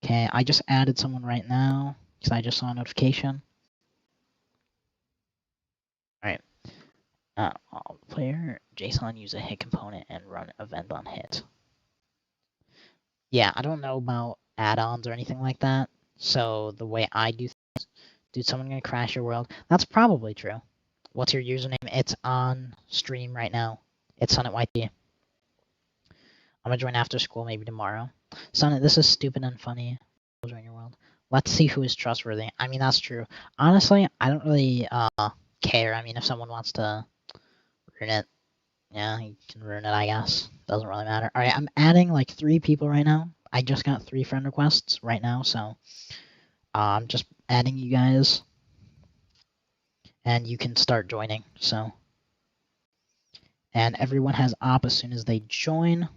Okay, I just added someone right now, because I just saw a notification. Alright. Player JSON use a hit component and run event on hit. Yeah, I don't know about add-ons or anything like that, so the way I do things, dude, someone gonna crash your world? That's probably true. What's your username? It's on stream right now. It's SonetYT. I'm gonna join after school, maybe tomorrow. Sonnet, this is stupid and funny. I'll join your world. Let's see who is trustworthy. I mean, that's true. Honestly, I don't really care. I mean, if someone wants to ruin it, yeah, you can ruin it, I guess. Doesn't really matter. Alright, I'm adding like 3 people right now. I just got 3 friend requests right now, so I'm just adding you guys. And you can start joining, so. And everyone has op as soon as they join.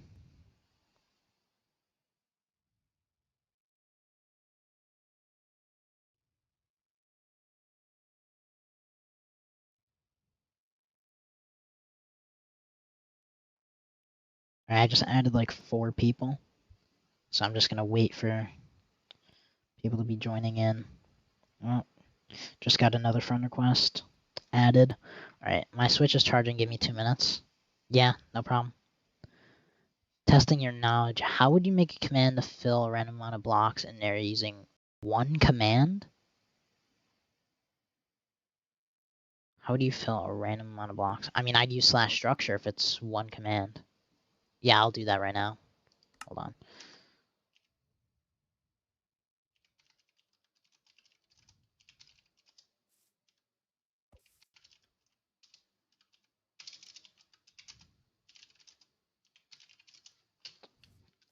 Alright, I just added like 4 people. So I'm just gonna wait for people to be joining in. Oh, just got another friend request added. Alright, my Switch is charging. Give me 2 minutes. Yeah, no problem. Testing your knowledge. How would you make a command to fill a random amount of blocks in there using one command? How do you fill a random amount of blocks? I mean, I'd use /structure if it's one command. Yeah, I'll do that right now. Hold on.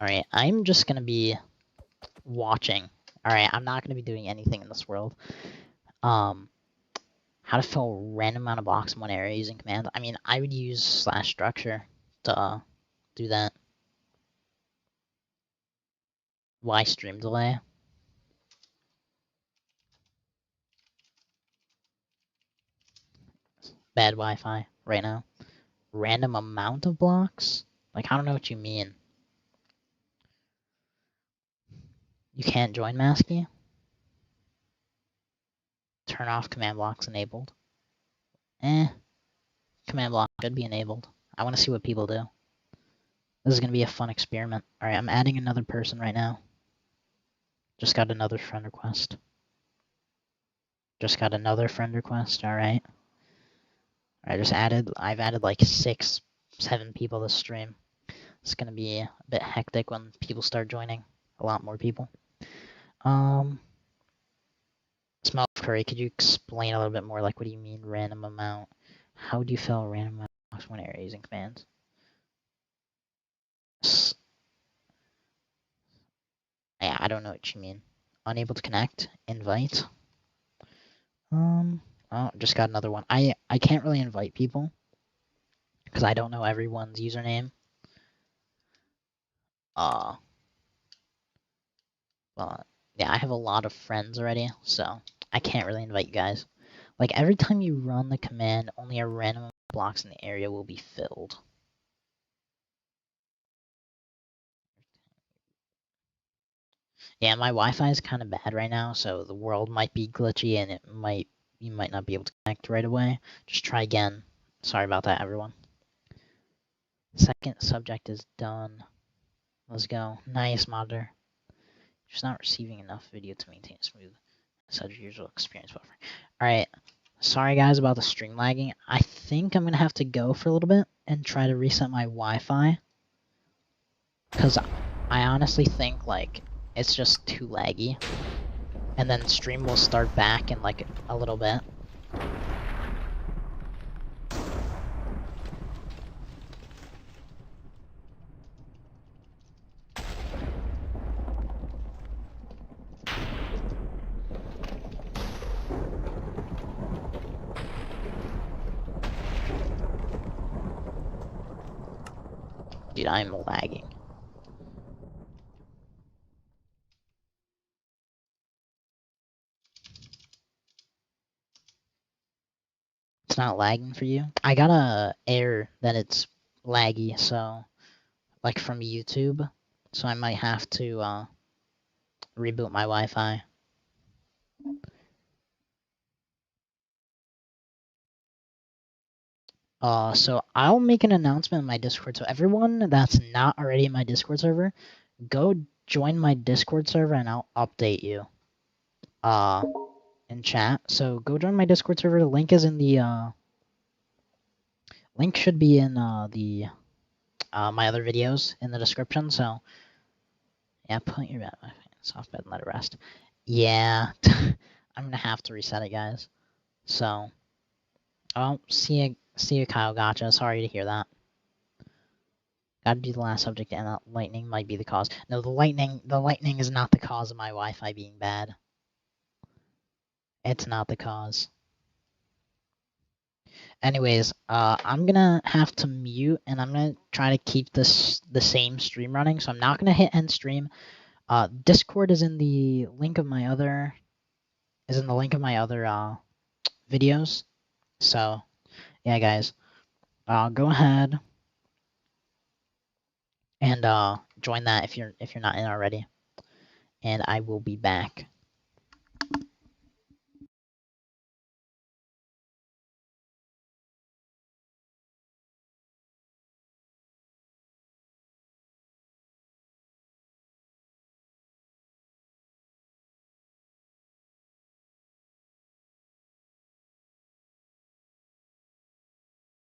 Alright, I'm just gonna be watching. Alright, I'm not gonna be doing anything in this world. How to fill a random amount of blocks in one area using command. I mean, I would use /structure to do that. Why stream delay? Bad Wi-Fi right now. Random amount of blocks? Like, I don't know what you mean. You can't join Masky? Turn off command blocks enabled. Command block should be enabled. I want to see what people do. This is going to be a fun experiment. Alright, I'm adding another person right now. Just got another friend request. Just got another friend request, alright. I've added like 6, 7 people this stream. It's going to be a bit hectic when people start joining. A lot more people. Smell Curry, could you explain a little bit more? Like, what do you mean random amount? How do you fill a random amount of one area using commands? Yeah, I don't know what you mean. Unable to connect. Invite. Oh, just got another one. I can't really invite people because I don't know everyone's username. Well, yeah, I have a lot of friends already, so I can't really invite you guys. Like, every time you run the command, only a random amount of blocks in the area will be filled. Yeah, my Wi-Fi is kind of bad right now, so the world might be glitchy and you might not be able to connect right away. Just try again. Sorry about that, everyone. Second subject is done. Let's go. Nice, monitor. Just not receiving enough video to maintain a smooth such usual experience buffer. Alright. Sorry guys about the stream lagging. I think I'm gonna have to go for a little bit and try to reset my Wi-Fi. Cause I honestly think like it's just too laggy. And then stream will start back in like a little bit. Dude, I'm lagging. It's not lagging for you? I got a error that it's laggy, so like from YouTube. So I might have to reboot my Wi-Fi. So I'll make an announcement in my Discord. So everyone that's not already in my Discord server, go join my Discord server and I'll update you. In chat. So go join my Discord server. The link is in the link should be in the my other videos in the description. So yeah, put your soft bed and let it rest. Yeah, I'm gonna have to reset it, guys. So, oh, see you, Kyle. Gotcha. Sorry to hear that. Gotta do the last subject, and that lightning might be the cause. No, the lightning is not the cause of my Wi-Fi being bad. It's not the cause. Anyways, I'm gonna have to mute, and I'm gonna try to keep this the same stream running. So I'm not gonna hit end stream. Discord is in the link of my other videos. So yeah, guys, go ahead and join that if you're not in already, and I will be back.